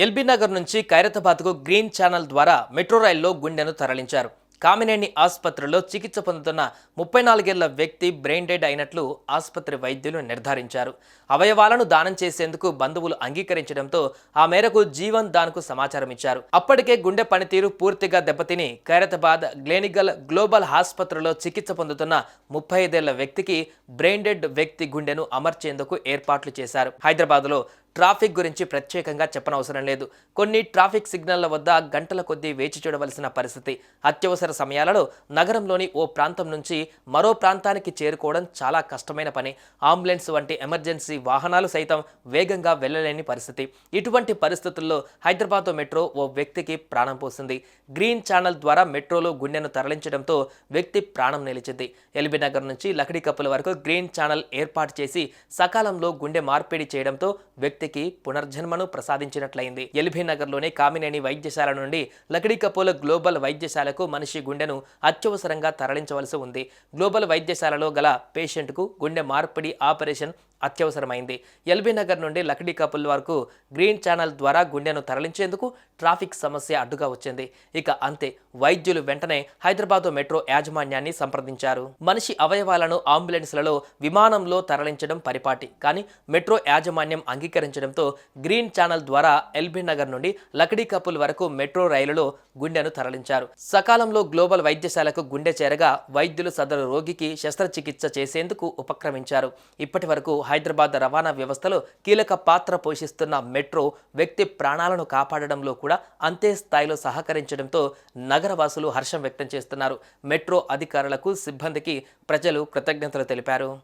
LB Nagar నుంచి ఖైరతాబాద్కు green channel ద్వారా metro రైల్లో గుండెను తరలించారు. కామినేని ఆసుపత్రిలో చికిత్స పొందుతున్న 34 ఏళ్ల వ్యక్తి బ్రెయిన్ డెడ్ అయినట్లు ఆసుపత్రి వైద్యులు నిర్ధారించారు. అవయవాలను దానం చేసేందుకు బంధువులు అంగీకరించడంతో ఆ మేరకు జీవన్ దాన్కు సమాచారం ఇచ్చారు. అప్పటికే గుండె పనితీరు పూర్తిగా దెబ్బతిని ఖైరతాబాద్ గ్లెనిగల్ గ్లోబల్ ఆసుపత్రిలో చికిత్స పొందుతున్న 35 ఏళ్ల వ్యక్తికి బ్రెయిన్ డెడ్ వ్యక్తి గుండెను అమర్చేందుకు ఏర్పాట్లు చేశారు. హైదరాబాద్లో ట్రాఫిక్ గురించి ప్రత్యేకంగా చెప్పనవసరం లేదు. కొన్ని ట్రాఫిక్ సిగ్నళ్ల వద్ద గంటల కొద్దీ వేచి చూడవలసిన పరిస్థితి. అత్యవసర సమయాలలో నగరంలోని ఓ ప్రాంతం నుంచి మరో ప్రాంతానికి చేరుకోవడం చాలా కష్టమైన పని. అంబులెన్స్ వంటి ఎమర్జెన్సీ వాహనాలు సైతం వేగంగా వెళ్లలేని పరిస్థితి. ఇటువంటి పరిస్థితుల్లో హైదరాబాద్ మెట్రో ఓ వ్యక్తికి ప్రాణం పోసింది. గ్రీన్ ఛానల్ ద్వారా మెట్రోలో గుండెను తరలించడంతో వ్యక్తి ప్రాణం నిలిచింది. ఎల్బీ నగర్ నుంచి లక్డీ కప్పుల వరకు గ్రీన్ ఛానల్ ఏర్పాటు చేసి సకాలంలో గుండె మార్పిడి చేయడంతో వ్యక్తికి పునర్జన్మను ప్రసాదించినట్లయింది. ఎల్బీ నగర్లోని కామినేని వైద్యశాల నుండి లక్డీ కప్పుల గ్లోబల్ వైద్యశాలకు మనిషి గుండెను అత్యవసరంగా తరలించవలసి ఉంది. గ్లోబల్ వైద్యశాలలో గల పేషెంట్కు గుండె మార్పిడి ఆపరేషన్ అత్యవసరమైంది. ఎల్బీ నగర్ నుండి లక్డీ కపుల్ వరకు గ్రీన్ ఛానల్ ద్వారా గుండెను తరలించేందుకు ట్రాఫిక్ సమస్య అడ్డుగా వచ్చింది. ఇక అంతే, వైద్యులు వెంటనే హైదరాబాద్ మెట్రో యాజమాన్యాన్ని సంప్రదించారు. మనిషి అవయవాలను అంబులెన్స్లలో, విమానంలో తరలించడం పరిపాటి. కానీ మెట్రో యాజమాన్యం అంగీకరించడంతో గ్రీన్ ఛానల్ ద్వారా ఎల్బీ నగర్ నుండి లక్డీ కపుల్ వరకు మెట్రో రైలులో గుండెను తరలించారు. సకాలంలో గ్లోబల్ వైద్యశాలకు గుండె చేరగా వైద్యులు సదరు రోగికి శస్త్రచికిత్స చేసేందుకు ఉపక్రమించారు. ఇప్పటి వరకు హైదరాబాద్ రవాణా వ్యవస్థలో కీలక పాత్ర పోషిస్తున్న మెట్రో వ్యక్తి ప్రాణాలను కాపాడడంలో కూడా అంతే స్థాయిలో సహకరించడంతో నగరవాసులు హర్షం వ్యక్తం చేస్తున్నారు. మెట్రో అధికారులకు, సిబ్బందికి ప్రజలు కృతజ్ఞతలు తెలిపారు.